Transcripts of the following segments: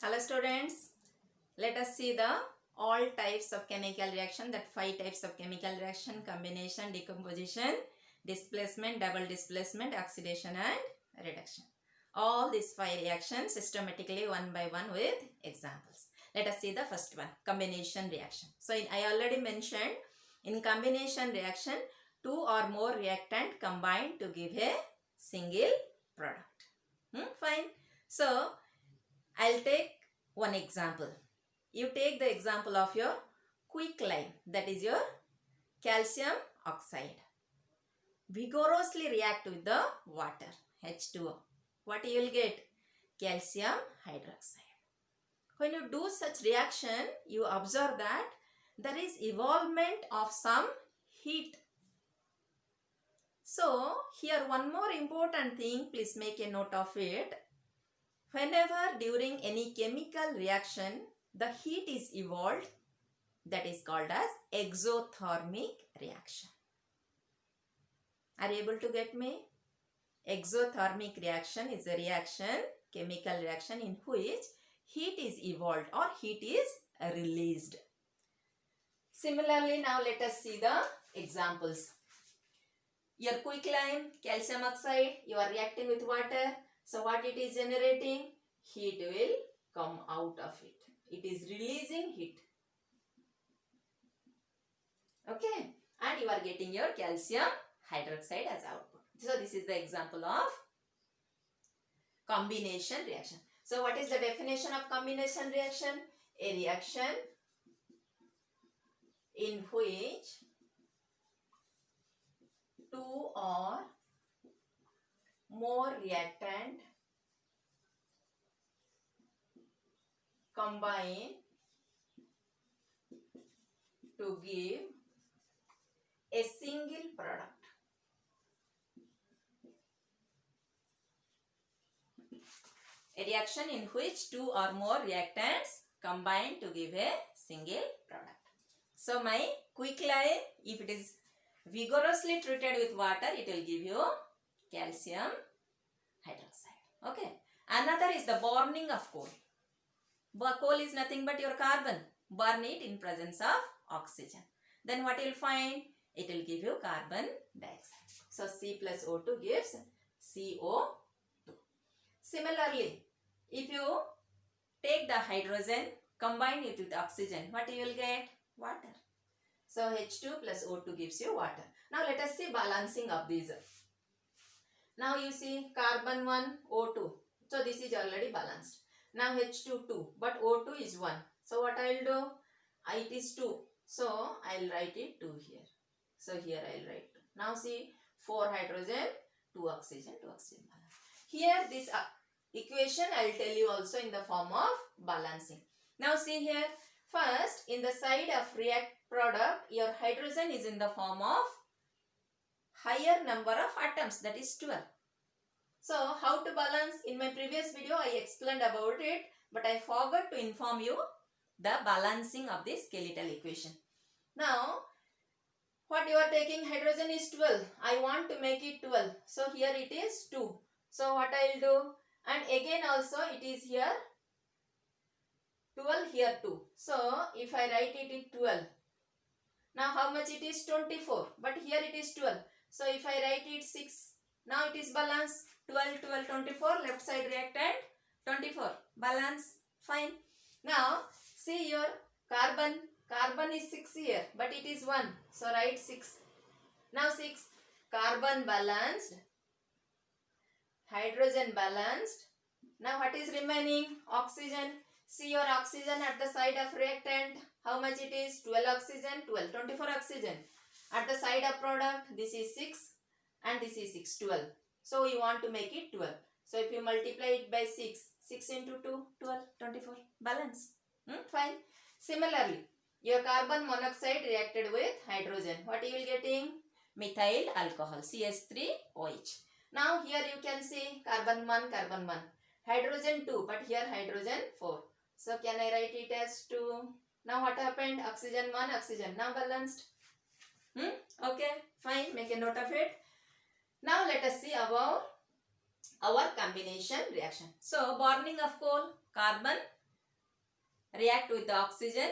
Hello students, let us see the all types of chemical reaction, that 5 types of chemical reaction: combination, decomposition, displacement, double displacement, oxidation and reduction. All these 5 reactions systematically one by one with examples. Let us see the first one, combination reaction. So I already mentioned, in combination reaction 2 or more reactant combine to give a single product. Fine. So I'll take one example. You take the example of your quicklime, that is your calcium oxide. Vigorously react with the water, H2O. What you will get? Calcium hydroxide. When you do such reaction, you observe that there is evolvement of some heat. So here one more important thing, please make a note of it. Whenever during any chemical reaction the heat is evolved, that is called as exothermic reaction. Are you able to get me? Exothermic reaction is a reaction, chemical reaction in which heat is evolved or heat is released. Similarly, now let us see the examples. Your quicklime, calcium oxide, you are reacting with water. So what it is generating? Heat will come out of it. It is releasing heat. Okay. And you are getting your calcium hydroxide as output. So this is the example of combination reaction. So what is the definition of combination reaction? A reaction in which two or more reactant combine to give a single product. A reaction in which two or more reactants combine to give a single product. So my quicklime, if it is vigorously treated with water, it will give you calcium hydroxide. Okay. Another is the burning of coal. Coal is nothing but your carbon. Burn it in presence of oxygen. Then what you will find? It will give you carbon dioxide. So C plus O2 gives CO2. Similarly, if you take the hydrogen, combine it with oxygen, what you will get? Water. So H2 plus O2 gives you water. Now let us see balancing of these. Now you see carbon 1, O2. So this is already balanced. Now H2 2, but O2 is 1. So what I will do? It is 2. So I will write it 2 here. So here I will write 2. Now see 4 hydrogen, 2 oxygen, 2 oxygen balance. Here this equation I will tell you also in the form of balancing. Now see here, first in the side of react product, your hydrogen is in the form of higher number of atoms, that is 12. So how to balance? In my previous video I explained about it, but I forgot to inform you the balancing of the skeletal equation. Now what you are taking, hydrogen is 12. I want to make it 12. So here it is 2. So what I will do? And again also it is here 12, here 2. So if I write it in 12. Now how much it is? 24. But here it is 12. So if I write it 6. Now it is balance. 12, 12, 24. Left side reactant 24. Balance. Fine. Now see your carbon. Carbon is 6 here. But it is 1. So write 6. Now 6. Carbon balanced. Hydrogen balanced. Now what is remaining? Oxygen. See your oxygen at the side of reactant. How much it is? 12 oxygen, 12, 24 oxygen. At the side of product, this is 6 and this is 6, 12. So we want to make it 12. So if you multiply it by 6, 6 into 2, 12, 24. Balance. Fine. Similarly, your carbon monoxide reacted with hydrogen. What you will getting? Methyl alcohol, CH3OH. Now here you can see carbon 1, carbon 1. Hydrogen 2, but here hydrogen 4. So can I write it as 2? Now what happened? Oxygen 1, oxygen. Now balanced. Okay, fine. Make a note of it. Now let us see about our combination reaction. So burning of coal, carbon react with the oxygen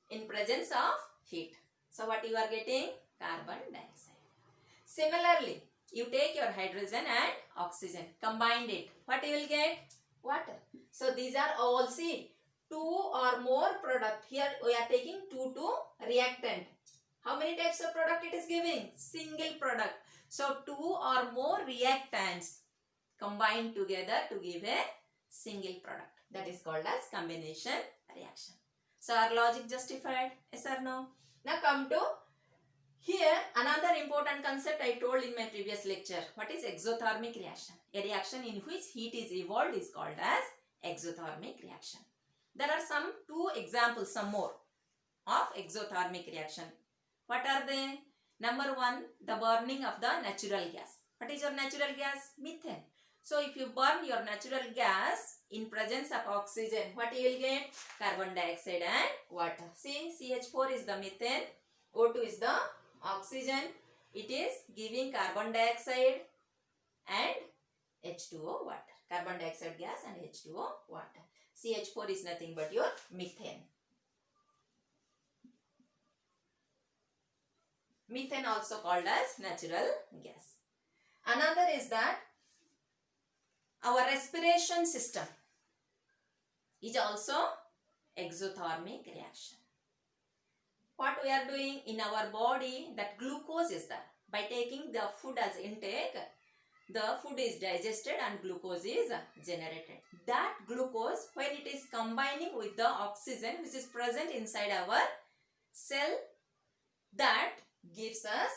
in presence of heat. So what you are getting? Carbon dioxide. Similarly, you take your hydrogen and oxygen, combined it. What you will get? Water. So these are all, see, two or more product. Here we are taking 2 reactant. How many types of product it is giving? Single product. So 2 or more reactants combined together to give a single product. That is called as combination reaction. So our logic justified? Yes or no? Now come to here another important concept I told in my previous lecture. What is exothermic reaction? A reaction in which heat is evolved is called as exothermic reaction. There are some 2 examples, some more, of exothermic reaction. What are they? Number 1, the burning of the natural gas. What is your natural gas? Methane. So if you burn your natural gas in presence of oxygen, what you will get? Carbon dioxide and water. See, CH4 is the methane, O2 is the oxygen. It is giving carbon dioxide and H2O water. Carbon dioxide gas and H2O water. CH4 is nothing but your methane. Methane also called as natural gas. Another is that our respiration system is also exothermic reaction. What we are doing in our body, that glucose is there. By taking the food as intake, the food is digested and glucose is generated. That glucose, when it is combining with the oxygen which is present inside our cell, that gives us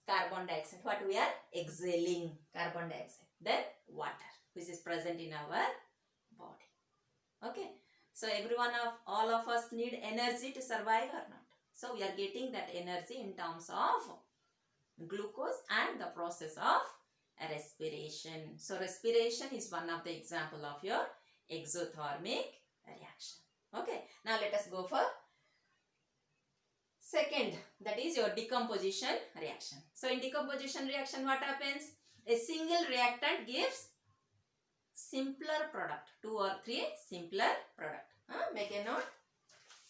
carbon dioxide. What we are exhaling? Carbon dioxide. Then water, which is present in our body. Okay. So all of us need energy to survive or not. So we are getting that energy in terms of glucose and the process of respiration. So respiration is one of the example of your exothermic reaction. Okay. Now let us go for second, that is your decomposition reaction. So in decomposition reaction, what happens? A single reactant gives simpler product, 2 or 3 simpler product. Make a note.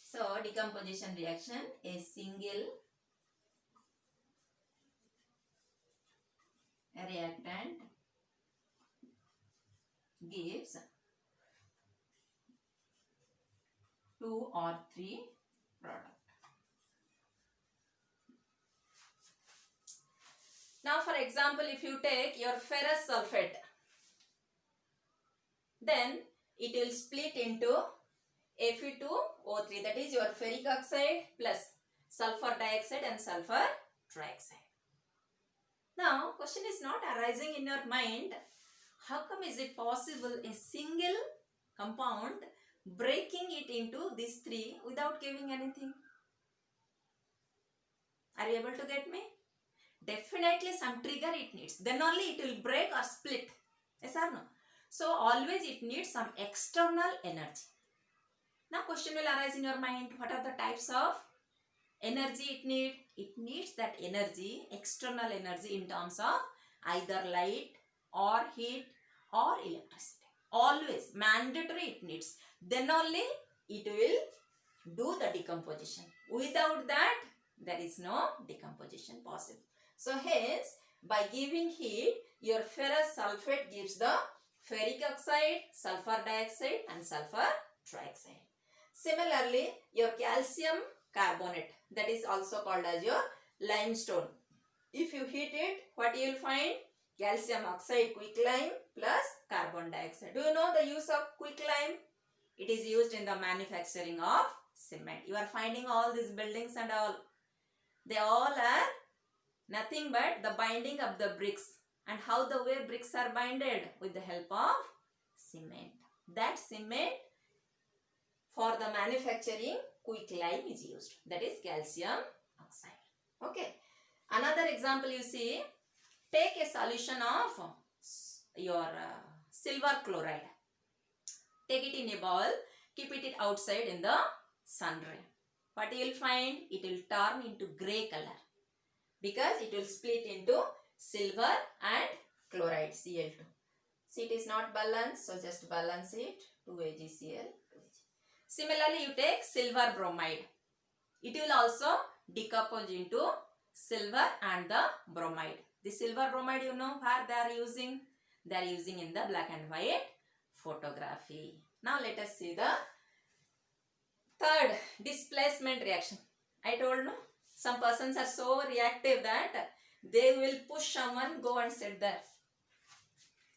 So decomposition reaction, a single reactant gives 2 or 3 product. Now for example, if you take your ferrous sulfate, then it will split into Fe2O3, that is your ferric oxide plus sulfur dioxide and sulfur trioxide. Now question is not arising in your mind, how come is it possible a single compound breaking it into these 3 without giving anything? Are you able to get me? Definitely some trigger it needs. Then only it will break or split. Yes or no? So always it needs some external energy. Now question will arise in your mind. What are the types of energy it needs? It needs that energy, external energy in terms of either light or heat or electricity. Always mandatory it needs. Then only it will do the decomposition. Without that, there is no decomposition possible. So hence, by giving heat, your ferrous sulfate gives the ferric oxide, sulfur dioxide and sulfur trioxide. Similarly, your calcium carbonate, that is also called as your limestone. If you heat it, what you will find? Calcium oxide quicklime plus carbon dioxide. Do you know the use of quicklime? It is used in the manufacturing of cement. You are finding all these buildings and all. They all are nothing but the binding of the bricks. And how the way bricks are binded? With the help of cement. That cement for the manufacturing quicklime is used. That is calcium oxide. Okay. Another example you see. Take a solution of your silver chloride. Take it in a bowl. Keep it outside in the sun ray. What you will find? It will turn into grey color. Because it will split into silver and chloride, Cl2. See, it is not balanced, so just balance it, 2AgCl, 2Ag. Similarly, you take silver bromide. It will also decompose into silver and the bromide. The silver bromide, you know where they are using? They are using in the black and white photography. Now let us see the third, displacement reaction. I told no, some persons are so reactive that they will push someone, go and sit there.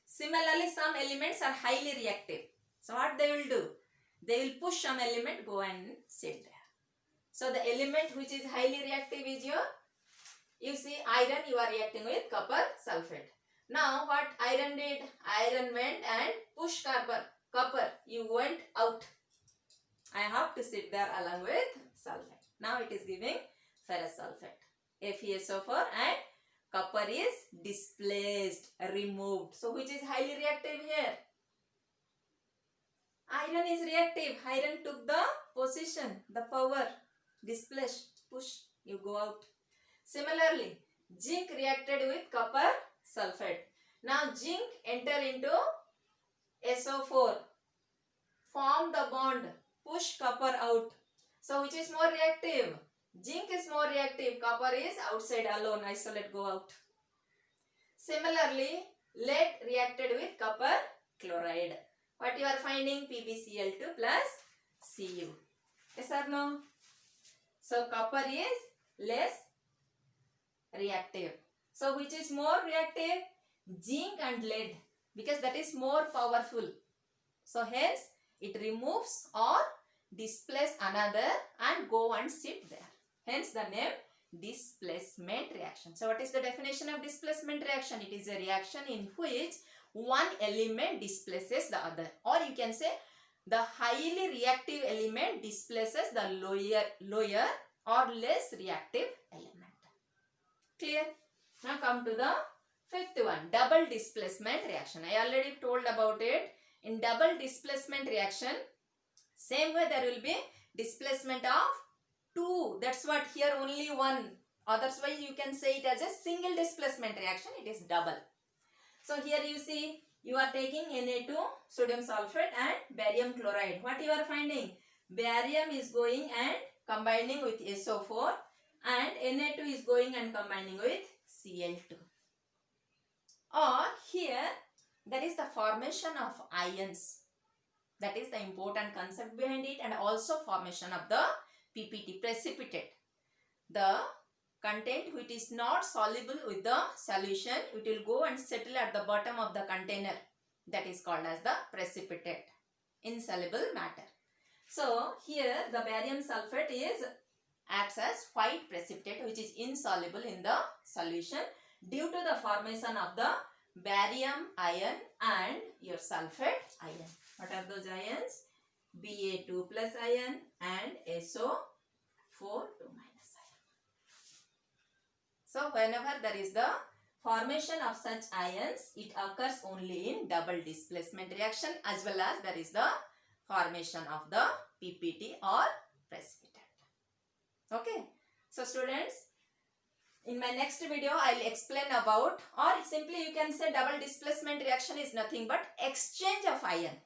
Similarly, some elements are highly reactive. So what they will do? They will push some element, go and sit there. So the element which is highly reactive is your, you see iron, you are reacting with copper sulfate. Now what iron did? Iron went and pushed copper. Copper, you went out. I have to sit there along with sulfate. Now it is giving ferrous sulfate. FeSO4 and copper is displaced, removed. So which is highly reactive here? Iron is reactive. Iron took the position, the power, displaced, push, you go out. Similarly, zinc reacted with copper sulfate. Now zinc enter into SO4, form the bond, push copper out. So which is more reactive? Zinc is more reactive, copper is outside alone, isolate, go out. Similarly, lead reacted with copper chloride. What you are finding? PbCl2 plus Cu. Yes or no? So copper is less reactive. So which is more reactive? Zinc and lead, because that is more powerful. So hence it removes or displace another and go and sit there. Hence the name displacement reaction. So what is the definition of displacement reaction? It is a reaction in which one element displaces the other, or you can say the highly reactive element displaces the lower or less reactive element. Clear? Now come to the fifth one, double displacement reaction. I already told about it. In double displacement reaction, same way there will be displacement of two. That's what here only one. Otherwise you can say it as a single displacement reaction. It is double. So here you see you are taking Na2 sodium sulfate and barium chloride. What you are finding? Barium is going and combining with SO4 and Na2 is going and combining with Cl2. Or here there is the formation of ions. That is the important concept behind it, and also formation of the PPT, precipitate. The content which is not soluble with the solution, it will go and settle at the bottom of the container. That is called as the precipitate, insoluble matter. So here the barium sulfate acts as white precipitate which is insoluble in the solution due to the formation of the barium ion and your sulfate ion. What are those ions? Ba2 plus ion and SO4 2 minus ion. So whenever there is the formation of such ions, it occurs only in double displacement reaction, as well as there is the formation of the PPT or precipitate. Okay. So students, in my next video I will explain about, or simply you can say double displacement reaction is nothing but exchange of ion.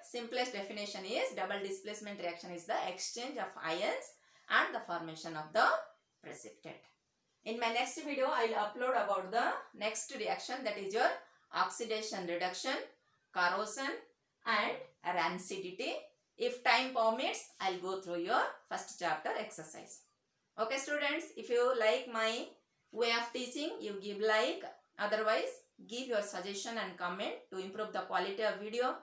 Simplest definition is double displacement reaction is the exchange of ions and the formation of the precipitate. In my next video I will upload about the next reaction, that is your oxidation reduction, corrosion and rancidity. If time permits, I will go through your first chapter exercise. Okay students, if you like my way of teaching, you give like. Otherwise, give your suggestion and comment to improve the quality of video.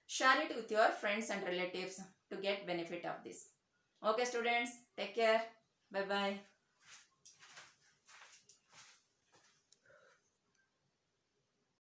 Share it with your friends and relatives to get benefit of this. Okay students, take care. Bye bye.